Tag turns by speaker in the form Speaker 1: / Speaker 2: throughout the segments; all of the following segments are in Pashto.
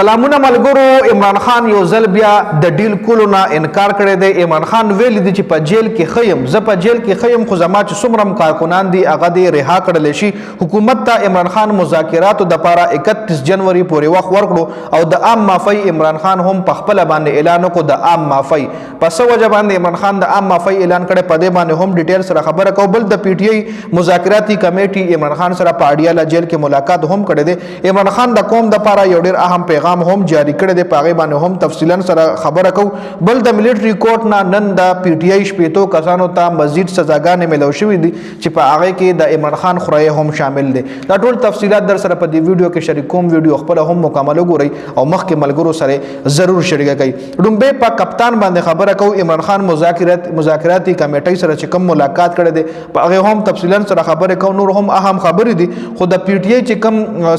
Speaker 1: سلامونه ملګرو. عمران خان یو ځل بیا د ډیل کولو نه انکار کړی دی. عمران خان ویل دي چې په جیل کې خیم، زه په جیل کې خیم، خو زما چې څومره کارکنان دي هغه دې رها کړلی شي. حکومت ته عمران خان مذاکراتو دپاره 31 جنوري پورې وخت ورکړو او د عام معافۍ عمران خان هم په خپله باندې اعلان وکړو د عام معافۍ. په څه وجه باندې عمران خان د عام معافۍ اعلان کړی په دې باندې هم ډیټیل سره خبره کوو. بل د پی ټی آی مذاکراتي کمیټي عمران خان سره په اډیاله جیل کې ملاقات هم کړی دی. عمران خان د قوم دپاره یو ډېر اهم پیغام هم جاری کړی دی، په هغې باندې هم تفصیلا سره خبره کوو. بل د ملیټري کورټ نه نن د پی ټی آی شپېتو کسانو ته مزید سزاګانې میلاو شوي دي چې په هغې کې د عمران خان خورایې هم شامل دی. دا ټول تفصیلات در سره په دې ویډیو کې شریک کوم. ویډیو خپله هم مکمل وګورئ او مخکې ملګرو سره ضرور شریکه کوئ. لومبۍ په کپتان باندې خبره کوو. عمران خان مذاکراتي کمیټۍ سره چې کوم ملاقات کړی دی په هغې هم تفصیلا سره خبرې کوو. نور هم اهم خبرې دي، خو د پی ټی آی چې کوم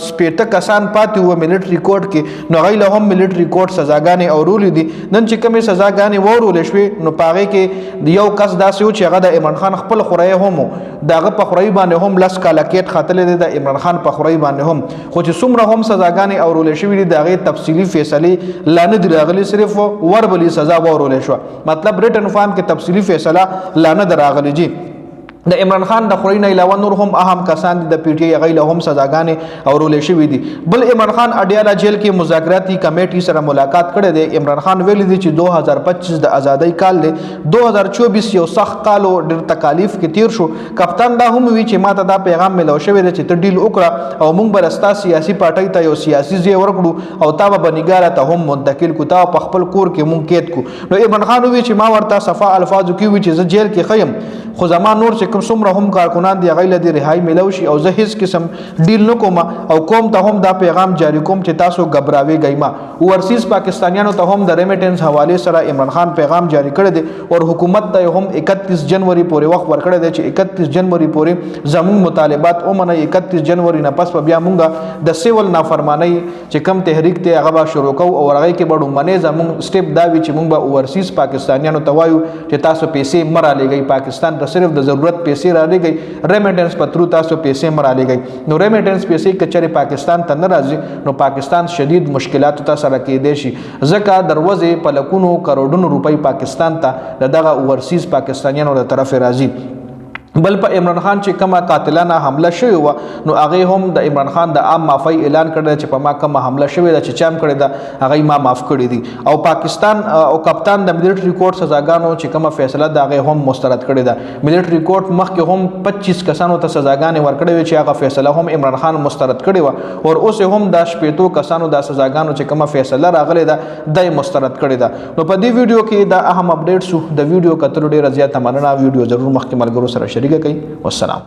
Speaker 1: شپېته کسان پاتې وو ملیټري کورټ کې، نو هغوی له هم ملیټري کورټ سزاګانې اورولې دي. نن چې کومې سزاګانې واورولې شوې نو په هغې کې د یو کس داسې و چې هغه د عمران خان خپل خورایي هم و، د هغه په خورایي باندې هم 10 کاله کیټ ختلی دی، د عمران خان په خورایي باندې هم. خو چې څومره هم سزاګانې اورولې شوې دي د هغې تفصیلي فیصلې لا نه دي راغلي، صرف وربلي سزا واورولې شوه. مطلب ریټن فارم کې تفصیلي فیصله لا نه ده راغلې. جی د عمران خان د خورۍ نه علاوه نور هم اهم کسان دي د پی ټی آی هغوی له هم سزاګانې اورولې شوي دي. بل عمران خان اډیاله جیل کې مذاکراتي کمیټې سره ملاقات کړی دی. عمران خان ویلي دي چې 2025 د ازادۍ کال دی، 2024 یو سخت کال و، ډېر تکالیف کې تیر شو. کپتان دا هم وی چې ماته دا پیغام میلاو شوی دی چې ته ډیل وکړه او موږ به ستا سیاسي پارټۍ ته یو سیاسي ځای ورکړو او تا به بنګاره ته هم منتقل کړو، تا په خپل کور کې موږ قید کړو. نو عمران خان وی چې ما ورته صفا الفاظو کې وی چې زه جیل کې خیم، خو زما نور چې کوم څومره هم کارکنان دي هغوی له دې رهایي میلاو شي او زه هیڅ قسم ډیل نه کوم او قوم ته هم دا پیغام جاری کوم چې تاسو غبراویږئ ما. اوورسیز پاکستانیانو ته هم د ریمیټنس حوالې سره عمران خان پیغام جاری کړی دی او حکومت ته هم 31 جنوري پورې وخت ورکړی دی چې 31 جنوري پورې زموږ مطالبات ومنئ. 31 جنوري نه پس به بیا موږ د سیول نافرمانۍ چې کم تحریک دی هغه به شروع کوو او هغې کې به لومړنی زموږ سټیپ دا وي چې موږ به اوورسیز پاکستانیانو ته وایو چې تاسو پیسې مه رالیږئ، پاکستان ته صرف د ضرورت پیسې رالیږئ، ریمیټنس په تھرو تاسو پیسې مه رالیږئ. نو ریمیټنس پیسې که چېرې پاکستان ته نه راځي نو پاکستان شدید مشکلاتو ته سره کیدی شي، ځکه د ورځې په لکونو کروڑونو روپۍ پاکستان ته د دغه اوورسیز پاکستانیانو له طرفې راځي. بل په عمران خان چې کومه قاتلانه حمله شوې وه نو هغې هم د عمران خان د عام معافۍ اعلان کړی دی چې په ما کومه حمله شوې ده چې چا هم کړې ده هغوی ما معاف کړي دي. او پاکستان او کپتان د ملیټري کورټ سزاګانو چې کومه فیصله ده هغې هم مسترد کړې ده. ملیټري کورټ مخکې هم 25 کسانو ته سزاګانې ورکړې وې چې هغه فیصله هم عمران خان مسترد کړې وه او اوس هم د 80 کسانو د سزاګانو چې کومه فیصله راغلې ده دا یې مسترد کړې ده. نو په دې ویډیو کې دا اهم اپډیټس د ویډیو کتلو ډېره زیاته مننه. ویډیو ضرور مخکې ملګرو سره شریکه کړئ. والسلام.